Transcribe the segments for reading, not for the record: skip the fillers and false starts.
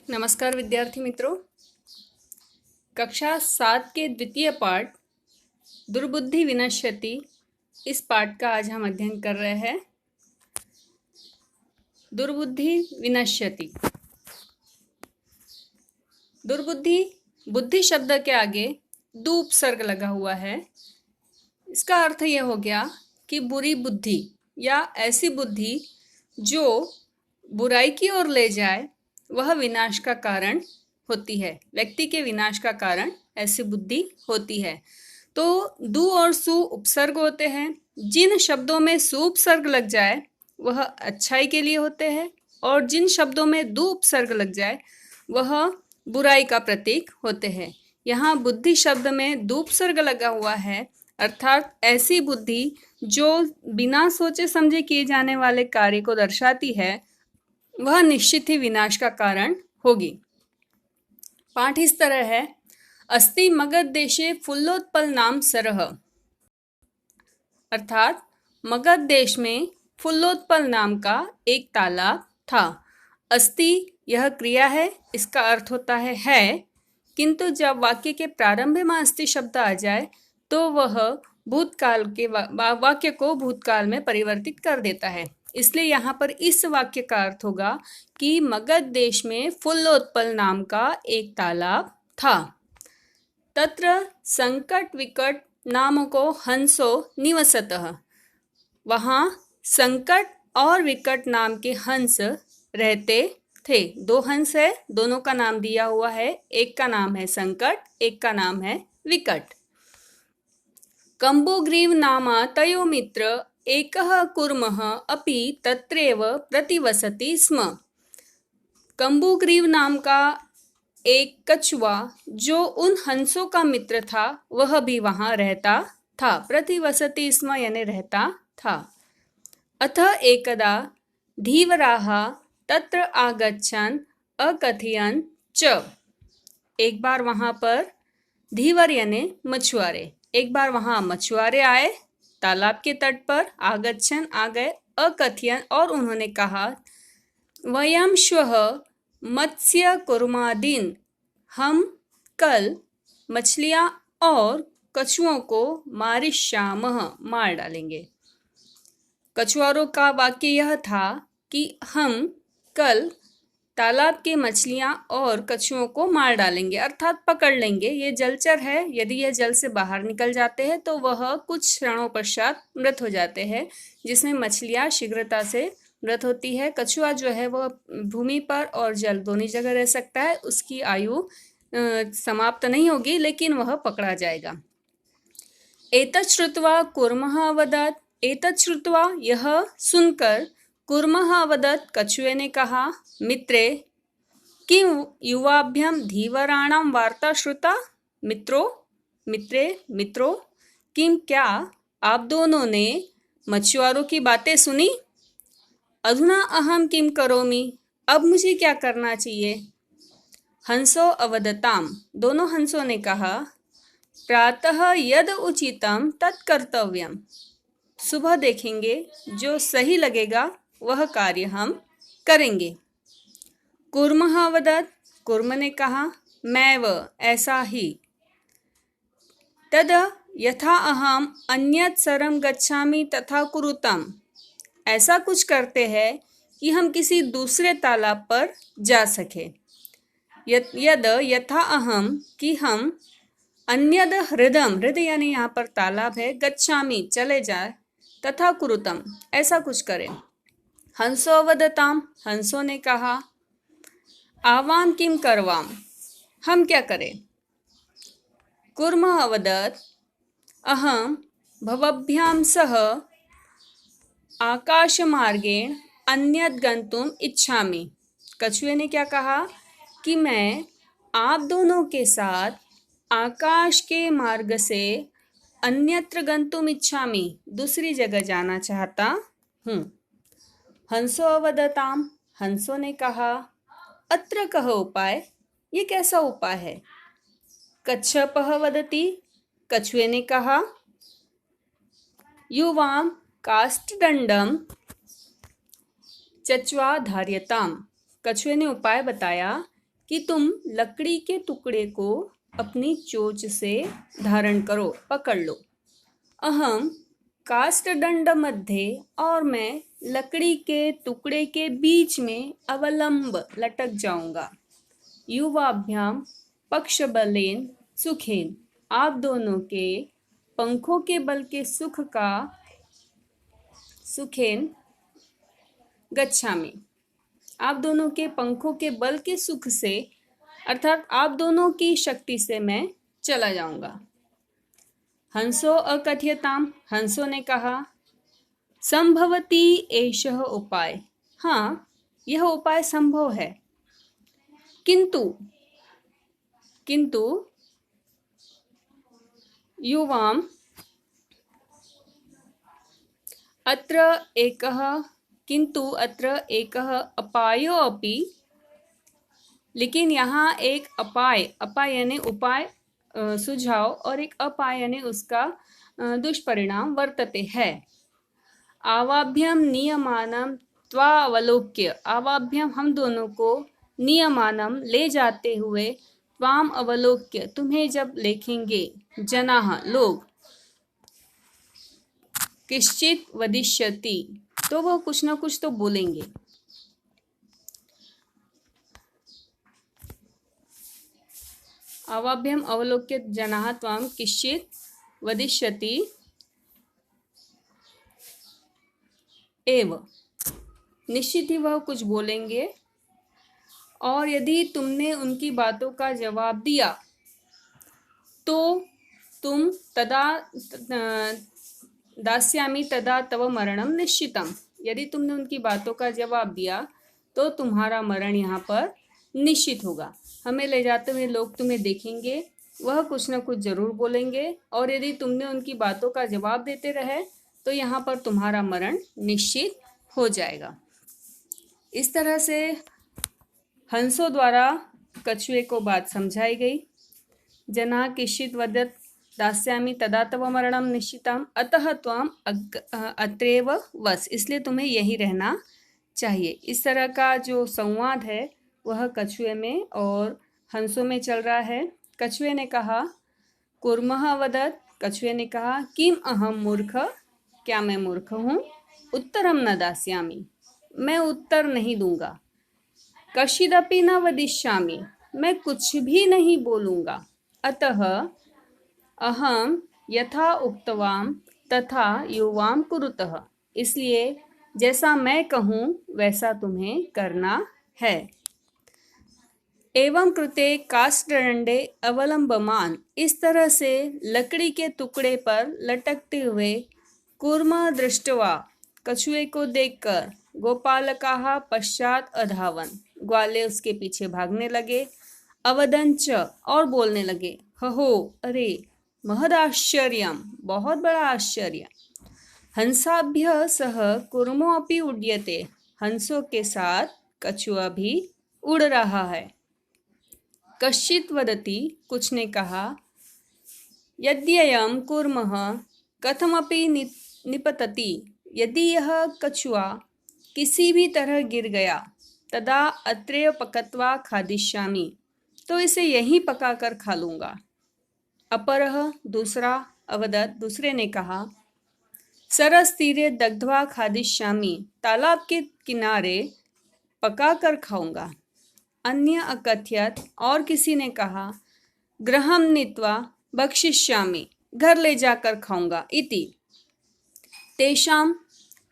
नमस्कार विद्यार्थी मित्रों। कक्षा 7 के द्वितीय पाठ दुर्बुद्धि विनश्यति इस पाठ का आज हम अध्ययन कर रहे हैं। दुर्बुद्धि विनश्यति। दुर्बुद्धि बुद्धि शब्द के आगे दु उपसर्ग लगा हुआ है। इसका अर्थ यह हो गया कि बुरी बुद्धि या ऐसी बुद्धि जो बुराई की ओर ले जाए वह विनाश का कारण होती है। व्यक्ति के विनाश का कारण ऐसी बुद्धि होती है। तो दु और सु उपसर्ग होते हैं। जिन शब्दों में सु उपसर्ग लग जाए वह अच्छाई के लिए होते हैं और जिन शब्दों में दु उपसर्ग लग जाए वह बुराई का प्रतीक होते हैं। यहाँ बुद्धि शब्द में दु उपसर्ग लगा हुआ है, अर्थात ऐसी बुद्धि जो बिना सोचे समझे किए जाने वाले कार्य को दर्शाती है वह निश्चित ही विनाश का कारण होगी। पाठ इस तरह है। अस्ति मगध देशे फुल्लोत्पल नाम सरह, अर्थात मगध देश में फुल्लोत्पल नाम का एक तालाब था। अस्ति यह क्रिया है, इसका अर्थ होता है, किंतु जब वाक्य के प्रारंभ में अस्ति शब्द आ जाए तो वह भूतकाल के वाक्य को भूतकाल में परिवर्तित कर देता है। इसलिए यहाँ पर इस वाक्य का अर्थ होगा कि मगध देश में फुल्लोत्पल नाम का एक तालाब था। तत्र संकट विकट नामको हंसो निवसतः, वहाँ संकट और विकट नाम के हंस रहते थे। दो हंस है, दोनों का नाम दिया हुआ है। एक का नाम है संकट, एक का नाम है विकट। कंबुग्रीव नामा तयो मित्र एकः कूर्मः अपि तत्रैव प्रतिवसति स्म। कंबुग्रीव नाम का एक कछुआ जो उन हंसों का मित्र था वह भी वहां रहता था। प्रतिवसति स्म यानी रहता था। अथ एकदा धीवराः तत्र आगच्छन् अकथयन् च, एक बार वहां पर धीवर यानी मछुआरे, एक बार वहां मछुआरे आए तालाब के तट पर। आगच्छन् आ गए, अकथयन् और उन्होंने कहा, वयं श्वः मत्स्य कुर्मादीन्, हम कल मछलियां और कछुओं को मारिष्यामः, मार डालेंगे। कछुआरों का वाक्य यह था कि हम कल तालाब के मछलियां और कछुओं को मार डालेंगे, अर्थात पकड़ लेंगे। ये जलचर है, यदि यह जल से बाहर निकल जाते हैं तो वह कुछ क्षणों पश्चात मृत हो जाते हैं, जिसमें मछलियां शीघ्रता से मृत होती है। कछुआ जो है वह भूमि पर और जल दोनों जगह रह सकता है, उसकी आयु समाप्त नहीं होगी, लेकिन वह पकड़ा जाएगा। एतत् श्रुत्वा कूर्मः अवदत्, एतत् श्रुत्वा यह सुनकर कूर्मः अवदत्, कछुए ने कहा, मित्रे किं युवाभ्याम धीवराणां वार्ता श्रुता। मित्रों, मित्रे मित्रों, किम क्या आप दोनों ने मछुआरों की बातें सुनी। अधुना अहम किम करोमि, अब मुझे क्या करना चाहिए। हंसो अवदताम, दोनों हंसों ने कहा, प्रातः यद उचितम तत् कर्तव्यम, सुबह देखेंगे जो सही लगेगा वह कार्य हम करेंगे। कूर्मः अवदत्, कूर्म ने कहा, मैव ऐसा ही। तद यथा अहम अन्यत् सरम गच्छामि तथा कुरुतम, ऐसा कुछ करते हैं कि हम किसी दूसरे तालाब पर जा सके। यद यथा अहम, कि हम, अन्यद हृदम, हृदय यानी यहाँ पर तालाब है, गच्छामि चले जाए, तथा कुरुतम ऐसा कुछ करें। हंसो अवदताम, हंसों ने कहा, आवाम किम करवाम, हम क्या करें। कूर्मः अवदत्, अहम भवभ्याम सह आकाशमार्गेण अन्यत् गन्तुम इच्छामि। कछुए ने क्या कहा कि मैं आप दोनों के साथ आकाश के मार्ग से अन्यत्र गन्तुम इच्छामि, दूसरी जगह जाना चाहता हूँ। हंसो अवदताम, हंसों ने कहा, अत्र कह उपाय, ये कैसा उपाय है। कच्छपः वदति, कछुए ने कहा, युवाम काष्ठदंडम चच्वा धार्यताम, कछुए ने उपाय बताया कि तुम लकड़ी के टुकड़े को अपनी चोंच से धारण करो, पकड़ लो। अहम काष्ठदंड मध्ये, और मैं लकड़ी के टुकड़े के बीच में अवलंब लटक जाऊंगा। युवाभ्याम पक्षबलेन सुखेन, आप दोनों के पंखों के बल के सुखेन गच्छामि, आप दोनों के पंखों के बल के सुख से, अर्थात आप दोनों की शक्ति से मैं चला जाऊंगा। हंसो अकथयताम, हंसों ने कहा, संभवती एषः उपाय, हाँ यह उपाय संभव है, किंतु युवाम अत्र एकः अपायो अपि, लेकिन यहाँ एक अपाय यानी उपाय, सुझाव, और एक अपाय यानी उसका दुष्परिणाम वर्तते है। आवाभ्यम नियमानम त्वावलोक्य, आवाभ्यम हम दोनों को नियमानम ले जाते हुए, त्वाम अवलोक्य तुम्हें जब देखेंगे, जनाः लोग, किश्चित वदिष्यति तो वह कुछ ना कुछ तो बोलेंगे। आवाभ्यम अवलोक्य जनाः त्वाम किश्चित वदिष्यति एव, निश्चित ही वह कुछ बोलेंगे, और यदि तुमने उनकी बातों का जवाब दिया तो तुम तदा दास्यामि तदा तव मरणम निश्चितम, यदि तुमने उनकी बातों का जवाब दिया तो तुम्हारा मरण यहाँ पर निश्चित होगा। हमें ले जाते हुए लोग तुम्हें देखेंगे, वह कुछ न कुछ जरूर बोलेंगे, और यदि तुमने उनकी बातों का जवाब देते रहे तो यहाँ पर तुम्हारा मरण निश्चित हो जाएगा। इस तरह से हंसों द्वारा कछुए को बात समझाई गई। जना किश्चित वदत दास्यामि तदा तव मरणम निश्चितम अतः त्वम अत्रैव वस, इसलिए तुम्हें यही रहना चाहिए। इस तरह का जो संवाद है वह कछुए में और हंसों में चल रहा है। कछुए ने कहा, कुर्मः वदत, कछुए ने कहा, किम अहम मूर्ख, क्या मैं मूर्ख हूँ, उत्तरम न दास्यामि, मैं उत्तर नहीं दूंगा, कश्चिदपि न वदिष्यामि, मैं कुछ भी नहीं बोलूंगा, अतः अहम यथा उक्तवाम तथा युवाम कुरुतः, इसलिए जैसा मैं कहूँ वैसा तुम्हें करना है। एवं कृते काष्ठदंडे अवलंबमान, इस तरह से लकड़ी के टुकड़े पर लटकते हुए, कूर्म दृष्टवा, कछुए को देखकर, गोपालकाः पश्चात अधावन, ग्वाले उसके पीछे भागने लगे, अवदंच, और बोलने लगे, हो अरे, महदाश्चर्यम, बहुत बड़ा आश्चर्य, हंसाभ्यः सह कूर्मो अपि उड्यते, हंसों के साथ कछुआ भी उड़ रहा है। कश्चित वदति, कुछ ने कहा, यद्ययं कूर्मः कथमपि निपतति, यदि यह कछुआ किसी भी तरह गिर गया, तदा अत्रैव पकत्वा खादिष्यामि, तो इसे यहीं पकाकर खा लूंगा। अपरः, दूसरा, अवदत, दूसरे ने कहा, सरसतीरे दग्ध्वा खादिष्यामि, तालाब के किनारे पकाकर खाऊंगा। अन्य अकथयत, और किसी ने कहा, गृहं नीत्वा भक्षिष्यामि, घर ले जाकर खाऊंगा इति। तेषां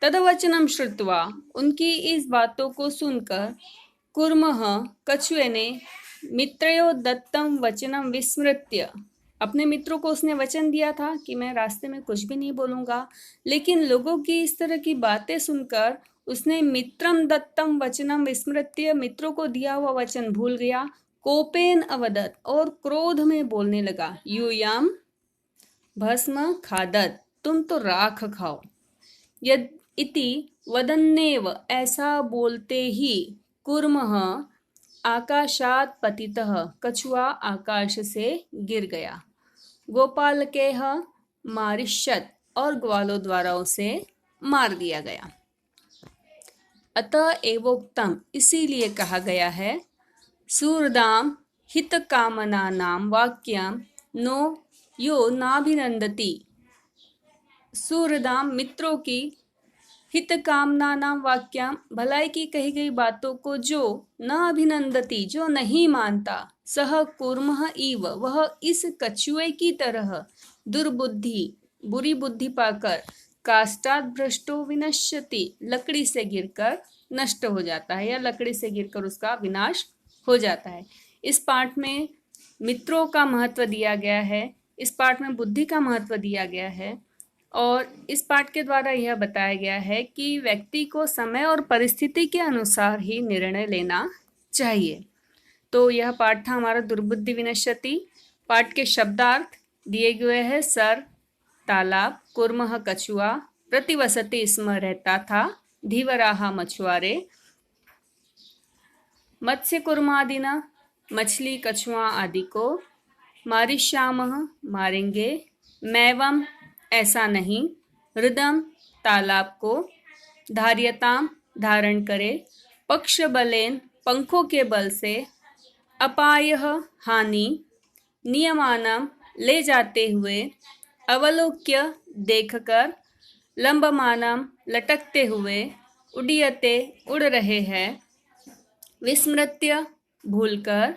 तदवचनं श्रुत्वा, उनकी इस बातों को सुनकर, कूर्मः, कछुए ने, मित्रयो दत्तं वचनं विस्मृत्य, अपने मित्रों को उसने वचन दिया था कि मैं रास्ते में कुछ भी नहीं बोलूंगा, लेकिन लोगों की इस तरह की बातें सुनकर उसने मित्रम दत्तम वचनम विस्मृत्य, मित्रों को दिया हुआ वचन भूल गया। कोपेन अवदत, और क्रोध में बोलने लगा, यूयाम भस्म खादत, तुम तो राख खाओ। यद इति वदन्नेव, ऐसा बोलते ही, कूर्मः आकाशात् पतितः, कछुआ आकाश से गिर गया। गोपालकेह मारिष्यत, और ग्वालों द्वारा उसे मार दिया गया। अतः एवोक्तम, इसीलिए कहा गया है, सुहृदां हितकामनानां वाक्यं नो यो नाभिनंदति। सुहृदां मित्रों की हित कामना नाम वाक्याम भलाई की कही गई बातों को जो न अभिनंदती जो नहीं मानता, सह कूर्मः इव वह इस कछुए की तरह दुर्बुद्धि बुरी बुद्धि पाकर काष्ठात् भ्रष्टो विनश्यति लकड़ी से गिरकर नष्ट हो जाता है या लकड़ी से गिरकर उसका विनाश हो जाता है। इस पाठ में मित्रों का महत्व दिया गया है, इस पाठ में बुद्धि का महत्व दिया गया है और इस पाठ के द्वारा यह बताया गया है कि व्यक्ति को समय और परिस्थिति के अनुसार ही निर्णय लेना चाहिए। तो यह पाठ था हमारा दुर्बुद्धि विनश्यति। पाठ के शब्दार्थ दिए गए हैं। सर तालाब, कुर्मः कछुआ, प्रतिवसति स्म रहता था, धीवराहा मछुआरे, मत्स्य कुर्मादिना मछली कछुआ आदि को, मारिष्यामः मारेंगे, मैवम ऐसा नहीं, हृदम तालाब को, धार्यताम धारण करे, पक्ष बलेन पंखों के बल से, अपायः हानि, नियमानम ले जाते हुए, अवलोक्य देखकर, लंबमानम लटकते हुए, उड्डीयते उड़ रहे हैं, विस्मृत्य भूलकर,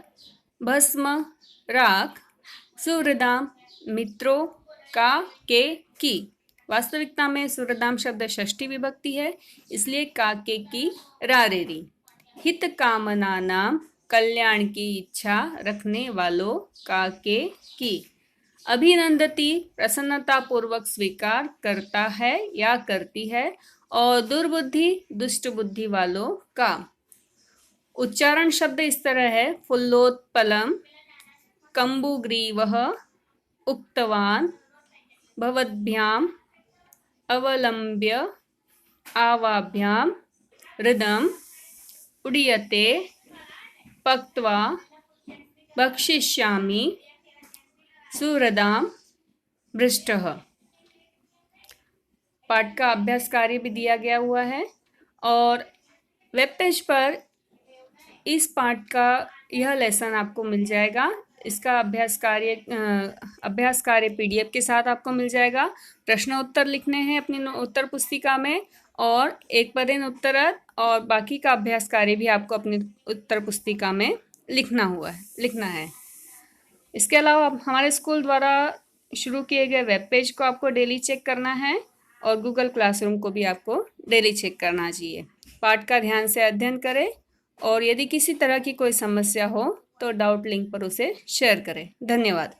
भस्म राख, सुहृदाम मित्रों का के की। वास्तविकता में सुहृदाम शब्द षष्ठी विभक्ति है, इसलिए का के की रारेरी। हित कामना नाम कल्याण की इच्छा रखने वालों का के की। अभिनंदती प्रसन्नता पूर्वक स्वीकार करता है या करती है और दुर्बुद्धि दुष्ट बुद्धि वालों का। उच्चारण शब्द इस तरह है, फुल्लोत्पलम, कम्बुग्रीवः उक्तवान, भवद्भ्याम अवलंब्य आवाभ्याम हृदम उड्डीयते पक्त्वा भक्षिष्यामि सुहृदाम भृष्टः। पाठ का अभ्यास कार्य भी दिया गया हुआ है और वेब पेज पर इस पाठ का यह लेसन आपको मिल जाएगा। इसका अभ्यास कार्य पीडीएफ के साथ आपको मिल जाएगा। प्रश्न उत्तर लिखने हैं अपनी उत्तर पुस्तिका में और एक पदेन उत्तरत और बाकी का अभ्यास कार्य भी आपको अपनी उत्तर पुस्तिका में लिखना है। इसके अलावा हमारे स्कूल द्वारा शुरू किए गए वेब पेज को आपको डेली चेक करना है और गूगल क्लासरूम को भी आपको डेली चेक करना चाहिए। पाठ का ध्यान से अध्ययन करें और यदि किसी तरह की कोई समस्या हो तो डाउट लिंक पर उसे शेयर करें। धन्यवाद।